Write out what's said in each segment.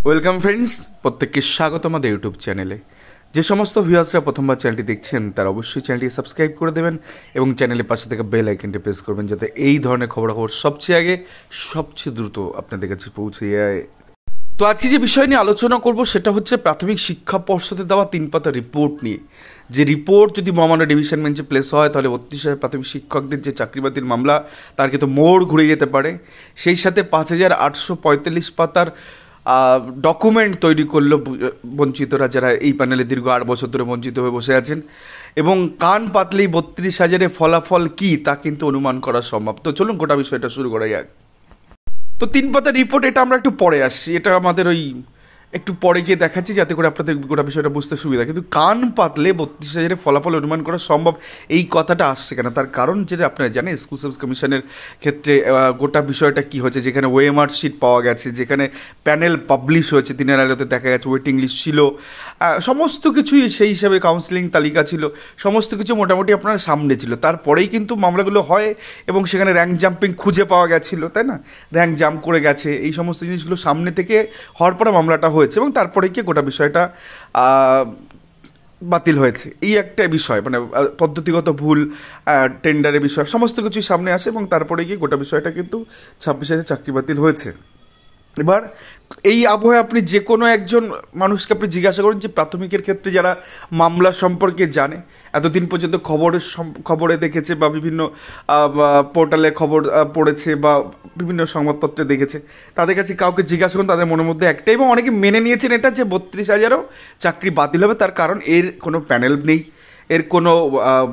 Welcome friends, প্রত্যেককে স্বাগত আমাদের ইউটিউব চ্যানেলে। যে সমস্ত ভিউয়ার্সরা প্রথমবার চ্যানেলটি দেখছেন তারা অবশ্যই চ্যানেলটি সাবস্ক্রাইব করে দেবেন এবং চ্যানেলের পাশে থেকে বেল আইকনটি প্রেস করবেন, যাতে এই ধরনের খবরাখবর সবচেয়ে আগে সবচেয়ে দ্রুত আপনাদের কাছে পৌঁছে যায়। তো আজকে যে বিষয় নিয়ে আলোচনা করব সেটা হচ্ছে প্রাথমিক শিক্ষা পর্ষদের দেওয়া 3 পাতা রিপোর্ট নিয়ে। যে রিপোর্ট যদি মহামান্য ডিভিশন বেঞ্চে প্লেস হয় তাহলে 32,000 প্রাথমিক শিক্ষকদের যে চাকরি বাতিল মামলা তার কিন্তু মোড় ঘুরে যেতে পারে। সেই সাথে 5,845 পাতার ডকুমেন্ট তৈরি করলো বঞ্চিতরা, যারা এই প্যানেলে দীর্ঘ 8 বছর ধরে বঞ্চিত হয়ে বসে আছেন, এবং কান পাতলেই 32,000-এর ফলাফল কী তা কিন্তু অনুমান করা সম্ভব। তো চলুন গোটা বিষয়টা শুরু করা যাক। তো 3 পাতার রিপোর্ট, এটা আমরা একটু পরে আসছি, এটা আমাদের একটু পরে গিয়ে দেখাচ্ছি যাতে করে আপনাদের গোটা বিষয়টা বুঝতে সুবিধা। কিন্তু কান পাতলে 32,000-এর ফলাফল অনুমান করা সম্ভব, এই কথাটা আসছে কেন? তার কারণ যেটা আপনারা জানেন, স্কুল সার্ভিস কমিশনের ক্ষেত্রে গোটা বিষয়টা কী হয়েছে, যেখানে ওএমআর শিট পাওয়া গেছে, যেখানে প্যানেল পাবলিশ হয়েছে, দিনের আলোতে দেখা গেছে ওয়েটিং লিস্ট ছিল, সমস্ত কিছুই সেই হিসাবে কাউন্সিলিং তালিকা ছিল, সমস্ত কিছু মোটামুটি আপনার সামনে ছিল। তারপরেই কিন্তু মামলাগুলো হয় এবং সেখানে র্যাঙ্ক জাম্পিং খুঁজে পাওয়া গেছিলো, তাই না? র্যাঙ্ক জাম্প করে গেছে, এই সমস্ত জিনিসগুলো সামনে থেকে হওয়ার পরে মামলাটা হয়েছে এবং তারপরে গিয়ে গোটা বিষয়টা বাতিল হয়েছে। এই একটা বিষয়, মানে পদ্ধতিগত ভুল, টেন্ডারের বিষয়, সমস্ত কিছুই সামনে আসে এবং তারপরে গিয়ে গোটা বিষয়টা কিন্তু 26,000 চাকরি বাতিল হয়েছে। এবার এই আবহে আপনি যে কোনো একজন মানুষকে আপনি জিজ্ঞাসা করুন যে প্রাথমিকের ক্ষেত্রে যারা মামলা সম্পর্কে জানে, এতদিন পর্যন্ত খবরে দেখেছে বা বিভিন্ন পোর্টালে খবর পড়েছে বা বিভিন্ন সংবাদপত্রে দেখেছে, তাদের কাছে কাউকে জিজ্ঞাসা করুন, তাদের মনের মধ্যে একটাই, এবং অনেকে মেনে নিয়েছেন এটা, যে 32,000-ও চাকরি বাতিল হবে। তার কারণ এর কোনো প্যানেল নেই, এর কোনো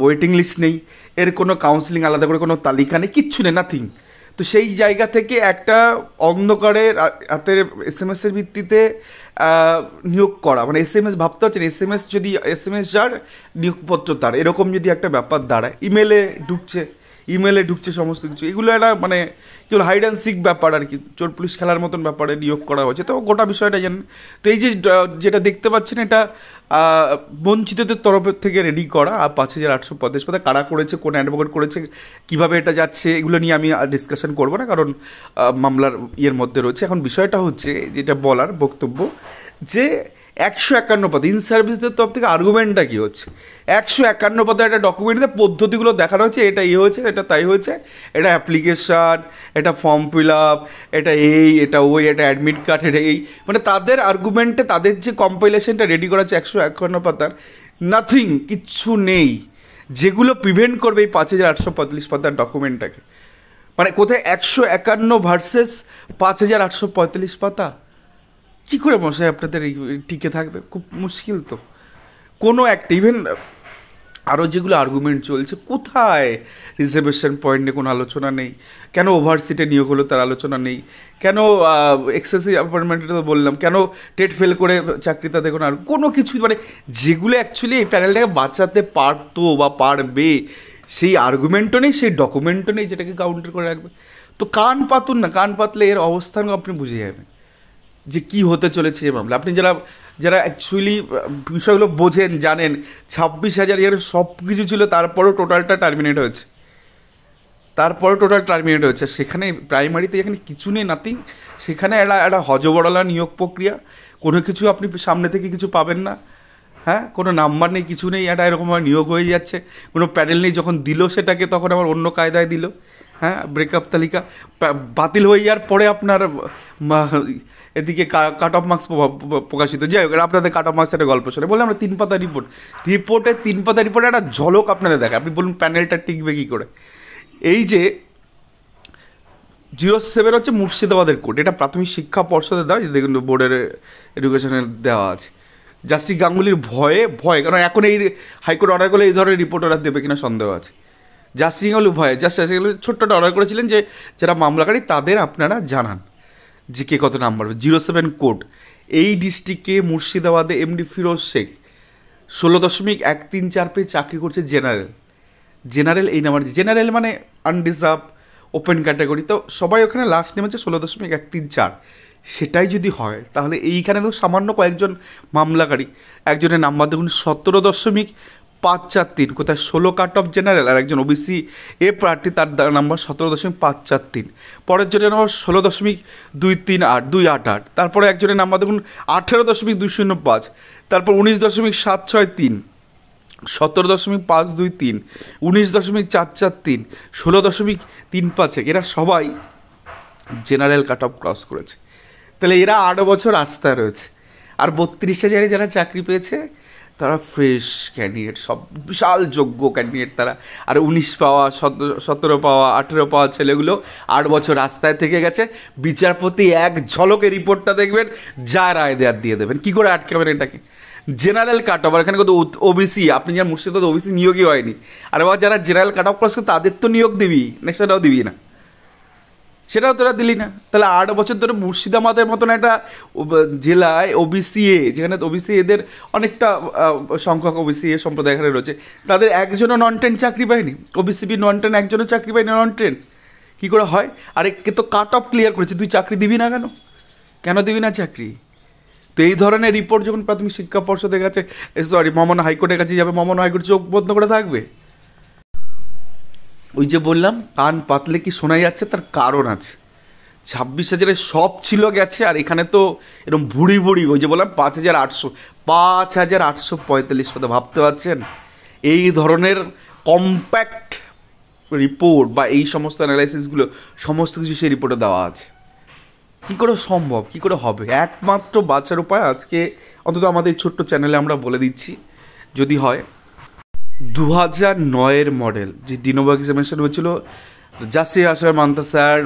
ওয়েটিং লিস্ট নেই, এর কোনো কাউন্সিলিং আলাদা করে কোনো তালিকা নেই, কিচ্ছু নেই, নাথিং। তো সেই জায়গা থেকে একটা অন্ধকারের হাতের SMS-এর ভিত্তিতে নিয়োগ করা, মানে SMS ভাবতে পারছেন, SMS যার নিয়োগপত্র তার, এরকম যদি একটা ব্যাপার দাঁড়ায়, ইমেলে ঢুকছে সমস্ত কিছু, এগুলো একটা মানে কি বল, হাইড অ্যান্ড সিক ব্যাপার আর কি, চোর পুলিশ খেলার মতন ব্যাপারে নিয়োগ করা হয়েছে। তো গোটা বিষয়টা জানেন। তো এই যে যেটা দেখতে পাচ্ছেন, এটা বঞ্চিতদের তরফের থেকে রেডি করা, আর 5,845 পাতা কারা করেছে, কোন অ্যাডভোকেট করেছে, কিভাবে এটা যাচ্ছে, এগুলো নিয়ে আমি ডিসকাশন করবো না, কারণ মামলার ইয়ের মধ্যে রয়েছে। এখন বিষয়টা হচ্ছে, যেটা বলার বক্তব্য, যে 151 পাতা ইন সার্ভিসদের তরফ থেকে আর্গুমেন্টটা কী হচ্ছে, 151 পাতা একটা ডকুমেন্টে পদ্ধতিগুলো দেখানো হয়েছে, এটা হয়েছে, এটা তাই হয়েছে, এটা অ্যাপ্লিকেশান, এটা ফর্ম ফিল আপ, এটা এটা এটা অ্যাডমিট কার্ড, এটা মানে তাদের আর্গুমেন্টে তাদের যে কম্পাইলেশনটা রেডি করা হচ্ছে 151 পাতার, নাথিং, কিচ্ছু নেই যেগুলো প্রিভেন্ট করবে এই 5,845 পাতার ডকুমেন্টটাকে। মানে কোথায় 151 ভার্সেস 5,845 পাতা, কী করে মশাই আপনাদের টিকে থাকবে? খুব মুশকিল। তো কোনো একটা, ইভেন আরও যেগুলো আর্গুমেন্ট চলছে, কোথায় রিজার্ভেশন পয়েন্ট নিয়ে কোনো আলোচনা নেই, কেন ওভারসিটে নিয়োগ হলো তার আলোচনা নেই, কেন এক্সেসিভ অ্যাপয়েন্টমেন্টটা তো বললাম, কেন টেট ফেল করে চাকরি তাদের কোনো কিছু, মানে যেগুলো অ্যাকচুয়ালি এই প্যানেলটাকে বাঁচাতে পারতো বা পারবে, সেই আর্গুমেন্টও নেই, সেই ডকুমেন্টও নেই যেটাকে কাউন্টার করে রাখবে। তো কান পাতুন না, কান পাতলে এর অবস্থান আপনি বুঝে যাবেন যে কি হতে চলেছে এই মামলা। আপনি যারা অ্যাকচুয়ালি বিষয়গুলো বোঝেন, জানেন, 26,000 ইয়ার সব কিছু ছিল, তারপরেও টোটালটা টার্মিনেট হয়েছে, সেখানে প্রাইমারিতে এখানে কিছু নেই, নাথিং। সেখানে একটা হজবড়লা নিয়োগ প্রক্রিয়া, কোনো কিছু আপনি সামনে থেকে কিছু পাবেন না, হ্যাঁ, কোনো নাম্বার নেই, কিছু নেই, একটা এরকমভাবে নিয়োগ হয়ে যাচ্ছে, কোনো প্যানেল নেই। যখন দিল সেটাকে, তখন আবার অন্য কায়দায় দিল, হ্যাঁ, ব্রেকআপ তালিকা বাতিল হয়ে যাওয়ার পরে আপনার এদিকে কাট অফ মার্কস প্রকাশিত। যাই হোক, আপনাদের কাট অফ মার্কস একটা গল্প শোনে, বলে আমরা 3 পাতা রিপোর্টে 3 পাতা রিপোর্টে একটা ঝলক আপনাদের দেখে। আপনি বলুন প্যানেলটা টিকবে কী করে? এই যে 07 হচ্ছে মুর্শিদাবাদের কোর্ট, এটা প্রাথমিক শিক্ষা পর্ষদের দেওয়া, যে দেখুন বোর্ডের এডুকেশনের দেওয়া আছে। জাস্টিস গাঙ্গুলির ভয়ে, কারণ এখন এই হাইকোর্ট অর্ডার করলে এই ধরনের রিপোর্ট ওরা দেবে কিনা সন্দেহ আছে। জাস্টিস গাঙ্গুলির ভয়ে ছোট্ট একটা অর্ডার করেছিলেন যে যারা মামলাকারী তাদের আপনারা জানান যে কে কত নাম্বার। 07 কোর্ট, এই ডিস্ট্রিক্টে মুর্শিদাবাদে এমডি ফিরোজ শেখ 16.134 পেয়ে চাকরি করছে জেনারেল এই নাম্বার। জেনারেল মানে আনরিজার্ভ, ওপেন ক্যাটাগরি, তো সবাই ওখানে লাস্ট নেম হচ্ছে 16.134। সেটাই যদি হয় তাহলে এইখানে তো সামান্য কয়েকজন মামলাকারী, একজনের নাম্বার দেখুন 17.5 543, কোথায় 16 কাট অফ জেনারেল, আর একজন ওবিসি এ প্রার্থী তার নাম্বার 17.543, পরের জনের নাম্বার 16.238, তারপরে একজনের নাম্বার দেখুন 18.205, তারপর 19.763, 17.523, 19.443, 16.35, এরা সবাই জেনারেল কাট অফ ক্রস করেছে। তাহলে এরা 8 বছর আস্থায় রয়েছে। আর 32,000 যারা চাকরি পেয়েছে তারা ফ্রেশ ক্যান্ডিডেট, সব বিশাল যোগ্য ক্যান্ডিডেট তারা। আর 19 পাওয়া, 17 পাওয়া, 18 পাওয়া ছেলেগুলো 8 বছর রাস্তায় থেকে গেছে। বিচারপতি এক ঝলকে রিপোর্টটা দেখবেন, যা রায় দেওয়ার দিয়ে দেবেন। কী করে আটকাবেন এটাকে? জেনারেল কাট অফ, আর এখানে কত ওবিসি, আপনি যার মুর্শিদাবাদ ওবিসি নিয়োগই হয়নি, আর এবার যারা জেনারেল কাট অফ ক্রস করে তাদের তো নিয়োগ দিবি না, সেটাও দিবি না, সেটাও তোরা দিলি না। তাহলে 8 বছর ধরে মুর্শিদাবাদের মতন একটা জেলায় ওবিসি এ, যেখানে ওবিসি এদের অনেকটা সংখ্যক ওবিসি এ সম্প্রদায় এখানে রয়েছে, তাদের একজনও নন টেন চাকরি পায়নি। ওবিসি বি নন টেন একজনও চাকরি পায়নি নন টেন। কী করে হয়? আর একে তো কাট অফ ক্লিয়ার করেছে, তুই চাকরি দিবি না কেন? কেন দিবি না চাকরি? তো এই ধরনের রিপোর্ট যখন প্রাথমিক শিক্ষা পর্ষদের কাছে, সরি মহামান্য হাইকোর্টের কাছে যাবে, মহামান্য হাইকোর্ট চোখ বন্ধ করে থাকবে? ওই যে বললাম, কান পাতলে কি শোনা যাচ্ছে, তার কারণ আছে। 26,000 সব ছিল গেছে, আর এখানে তো এরকম ভুড়ি ভুড়ি, ওই যে বললাম 5,845 কথা, ভাবতে পারছেন? এই ধরনের কম্প্যাক্ট রিপোর্ট বা এই সমস্ত অ্যানালাইসিসগুলো সমস্ত কিছু সেই রিপোর্টে দেওয়া আছে। কী করে সম্ভব, কী করে হবে? একমাত্র বাঁচার উপায় আজকে অন্তত আমাদের ছোট্ট চ্যানেলে আমরা বলে দিচ্ছি, যদি হয় 2009-এর মডেল যে ডিনোভো এক্সামিনেশন হয়েছিল, জাস্টিস আসর মান্তা স্যার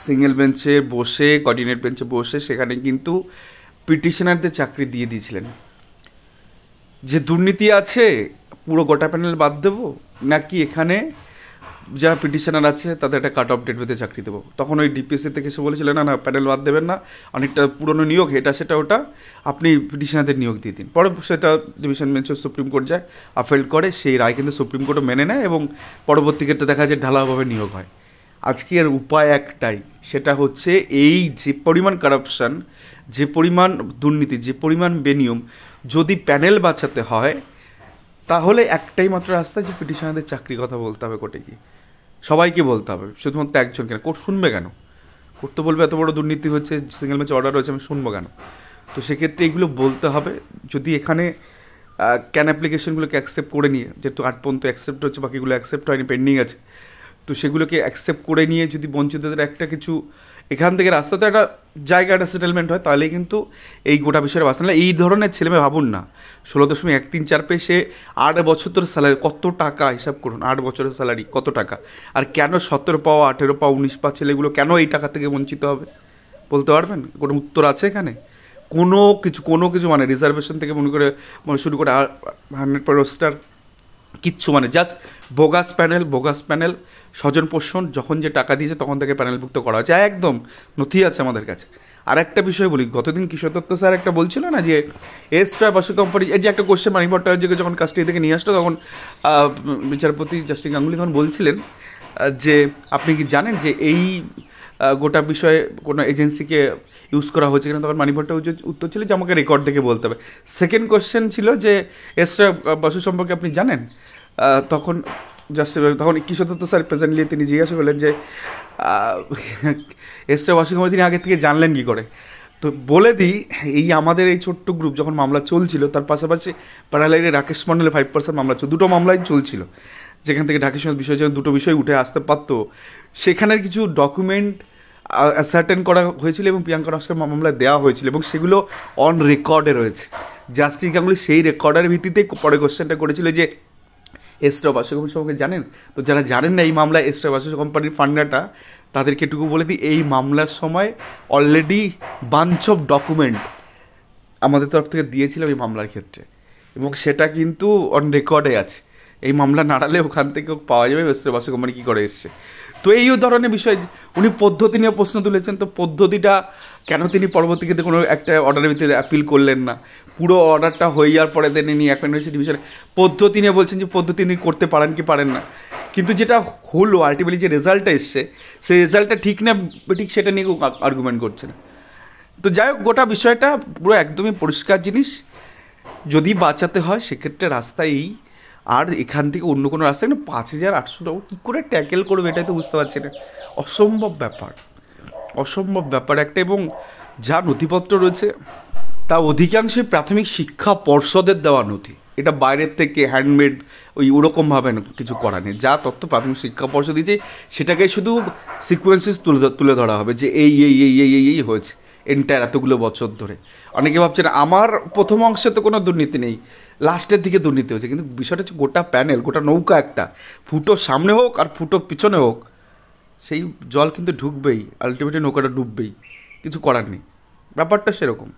সিঙ্গেল বেঞ্চে বসে, কোঅর্ডিনেট বেঞ্চে বসে, সেখানে কিন্তু পিটিশনারদের চাকরি দিয়ে দিয়েছিলেন। যে দুর্নীতি আছে পুরো গোটা প্যানেল বাদ দেবো, নাকি এখানে যারা পিটিশনার আছে তাদের একটা কাট অফ ডেট বেঁধে চাকরি দেবো? তখন ওই ডিপিএসসি থেকে এসে বলেছিলেন না না, প্যানেল বাদ দেবেন না, অনেকটা পুরনো নিয়োগ, এটা সেটা ওটা, আপনি পিটিশনারদের নিয়োগ দিয়ে দিন। পরে সেটা ডিভিশন বেঞ্চে সুপ্রিম কোর্ট যায়, আফেল করে, সেই রায় কিন্তু সুপ্রিম কোর্টও মেনে নেয় এবং পরবর্তী ক্ষেত্রে দেখা যায় ঢালাওভাবে নিয়োগ হয়। আজকের উপায় একটাই, সেটা হচ্ছে এই যে পরিমাণ কারাপশান, যে পরিমাণ দুর্নীতি, যে পরিমাণ বেনিয়ম, যদি প্যানেল বাঁচাতে হয় তাহলে একটাই মাত্র রাস্তা, যে পিটিশনারদের চাকরির কথা বলতে হবে কোর্টে গিয়ে, সবাইকে বলতে হবে, শুধুমাত্র একজন কেন। কোর্ট শুনবে কেন? কোর্ট তো বলবে এত বড় দুর্নীতি হচ্ছে, সিঙ্গেল বেঞ্চ অর্ডার হয়েছে, আমি শুনবো কেন? তো সেক্ষেত্রে এগুলো বলতে হবে। যদি এখানে ক্যান অ্যাপ্লিকেশনগুলোকে অ্যাকসেপ্ট করে নিয়ে, যেহেতু 8 পর্যন্ত অ্যাকসেপ্ট হচ্ছে, বাকিগুলো অ্যাকসেপ্ট হয়নি, পেন্ডিং আছে, তো সেগুলোকে অ্যাকসেপ্ট করে নিয়ে যদি বঞ্চিতদের একটা কিছু এখান থেকে রাস্তাতে একটা জায়গা, একটা সেটেলমেন্ট হয়, তাহলেই কিন্তু এই গোটা বিষয়ের বাস্তা। নাহলে এই ধরনের ছেলেমেয়ে ভাবুন না, 16.134 পেয়ে সে 8 বছর ধরে স্যালারি কত টাকা হিসাব করুন, 8 বছরের স্যালারি কত টাকা। আর কেন 17 পাওয়া, 18 পাওয়া, 19 পাওয়া ছেলেগুলো কেন এই টাকা থেকে বঞ্চিত হবে? বলতে পারবেন? কোনো উত্তর আছে এখানে? কোনো কিছু মানে রিজার্ভেশন থেকে শুরু করে 100% রোস্টার কিচ্ছু, মানে জাস্ট বোগাস প্যানেল, স্বজন পোষণ, যখন যে টাকা দিয়েছে তখন থেকে প্যানেলভুক্ত করা হয়েছে, একদম নথি আছে আমাদের কাছে। আর একটা বিষয় বলি, গতদিন কিশোর দত্ত স্যার একটা বলছিল না যে এক্সট্রা বাসু কোম্পানি, এই যে একটা কোশ্চেন মানিক ভট্টাচার্যকে যখন কাস্টডি থেকে নিয়ে আসলো, তখন বিচারপতি জাস্টিস গাঙ্গুলি তখন বলছিলেন যে আপনি কি জানেন যে এই গোটা বিষয়ে কোনো এজেন্সিকে ইউজ করা হয়েছে কিনা? তখন মানিক ভট্টাচার্য উত্তর ছিল যে আমাকে রেকর্ড দেখে বলতে হবে। সেকেন্ড কোশ্চেন ছিল যে এক্সট্রা বাসু সম্পর্কে আপনি জানেন? তখন তখন কিশোর দত্ত স্যার প্রেজেন্টলি তিনি জিজ্ঞাসা করলেন যে এক্সট্রা বাসু সম্পর্কে তিনি আগে থেকে জানলেন কী করে? তো বলে দিই, এই আমাদের এই ছোট্ট গ্রুপ যখন মামলা চলছিল, তার পাশাপাশি প্যারালাইলে রাকেশ মন্ডলের 5% মামলা ছিল, দুটো মামলাই চলছিল, যেখান থেকে ঢাকের সঙ্গে বিষয় যখন দুটো বিষয় উঠে আসতে পারতো, সেখানের কিছু ডকুমেন্ট অ্যাসার্টেন করা হয়েছিল এবং প্রিয়াঙ্কা নস্কর মামলায় দেওয়া হয়েছিল, এবং সেগুলো অন রেকর্ডে রয়েছে। জাস্টিস গাঙ্গুলি সেই রেকর্ডের ভিত্তিতে পরে কোশ্চেনটা করেছিল যে এক্সট্রা বাসু কোম্পানি সম্পর্কে জানেন? তো যারা জানেন না এই মামলায় এক্সট্রা বাসু কোম্পানির ফান্ডাটা, তাদেরকে এটুকু বলে দিই, এই মামলার সময় অলরেডি বাঞ্চ অফ ডকুমেন্ট আমাদের তরফ থেকে দিয়েছিলাম এই মামলার ক্ষেত্রে, এবং সেটা কিন্তু অন রেকর্ডে আছে। এই মামলা নাড়ালে ওখান থেকে পাওয়া যাবে এক্সট্রা বাসু কোম্পানি কী করে এসছে। তো এই ধরনের বিষয়, উনি পদ্ধতি নিয়ে প্রশ্ন তুলেছেন, তো পদ্ধতিটা কেন তিনি পরবর্তীতে কোনো একটা অর্ডারের ভিত্তিতে অ্যাপিল করলেন না? পুরো অর্ডারটা হয়ে যাওয়ার পরে দেন ইনি অ্যাপয়েন্ট হয়েছে ডিভিশনে, পদ্ধতি নিয়ে বলছেন যে পদ্ধতি তিনি করতে পারেন কি পারেন না, কিন্তু যেটা হলো আলটিমেটলি যে রেজাল্টটা এসছে, সেই রেজাল্টটা ঠিক না ঠিক সেটা নিয়ে আর্গুমেন্ট করছে না। তো যাই হোক, গোটা বিষয়টা পুরো একদমই পরিষ্কার জিনিস। যদি বাঁচাতে হয় সেক্ষেত্রে রাস্তা এই, আর এখান থেকে অন্য কোনো রাস্তায় না 5,800 টাকা কী করে ট্যাকেল করবে এটাই তো বুঝতে পারছি না। অসম্ভব ব্যাপার, অসম্ভব ব্যাপার একটা। এবং যা নথিপত্র রয়েছে তা অধিকাংশই প্রাথমিক শিক্ষা পর্ষদের দেওয়া নথি, এটা বাইরের থেকে হ্যান্ডমেড ওই ওরকমভাবে কিছু করা নেই। যা তথ্য প্রাথমিক শিক্ষা পর্ষদ দিয়েছে সেটাকে শুধু সিকোয়েন্সেস তুলে ধরা হবে যে এই এই এই এই এই এই হয়েছে এন্টায়ার এতগুলো বছর ধরে। অনেকে ভাবছেন আমার প্রথম অংশে তো কোনো দুর্নীতি নেই, লাস্টের দিকে দুর্নীতি হয়েছে, কিন্তু বিষয়টা হচ্ছে গোটা প্যানেল, গোটা নৌকা একটা, ফুটো সামনে হোক আর ফুটো পিছনে হোক সেই জল কিন্তু ঢুকবেই, আলটিমেটলি নৌকাটা ডুববেই, কিছু করার নেই। ব্যাপারটা সেরকম।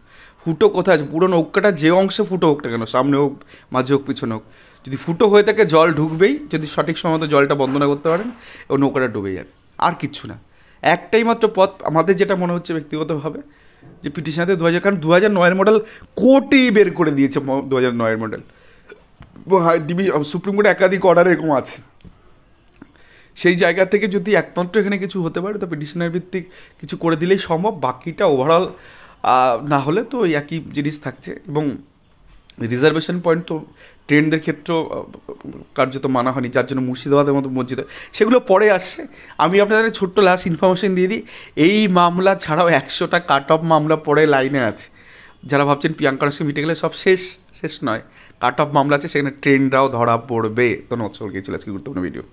ফুটো কোথায় আছে, পুরো নৌকাটা যে অংশে ফুটো হোক না কেন, সামনে হোক মাঝে হোক পিছনে হোক, যদি ফুটো হয়ে থাকে জল ঢুকবেই, যদি সঠিক সময় মতো জলটা বন্ধ না করতে পারেন ও নৌকাটা ডুবে যাবে, আর কিচ্ছু না। একটাই মাত্র পথ আমাদের যেটা মনে হচ্ছে ব্যক্তিগতভাবে যে পিটিশনাতে 2000, কারণ 2009-এর মডেল কোর্টই বের করে দিয়েছে 2009-এর মডেল, সুপ্রিম কোর্টে একাধিক অর্ডার এরকম আছে। সেই জায়গা থেকে যদি একমাত্র এখানে কিছু হতে পারে তো পিটিশনার ভিত্তিক কিছু করে দিলেই সম্ভব, বাকিটা ওভারঅল না হলে তো ওই একই জিনিস থাকছে। এবং রিজার্ভেশন পয়েন্ট তো ট্রেনদের ক্ষেত্রেও কার্যত মানা হয়নি, যার জন্য মুর্শিদাবাদের মতো মসজিদ, সেগুলো পরে আসছে। আমি আপনাদের ছোট্ট লাস্ট ইনফরমেশন দিয়ে দিই, এই মামলা ছাড়াও 100টা কাট অফ মামলা পরে লাইনে আছে। যারা ভাবছেন প্রিয়াঙ্কার সঙ্গে মিটে গেলে সব শেষ নয়, কাট অফ মামলা আছে, সেখানে ট্রেনরাও ধরা পড়বে। তো নজর গিয়েছিল আজকে গুরুত্বপূর্ণ ভিডিও।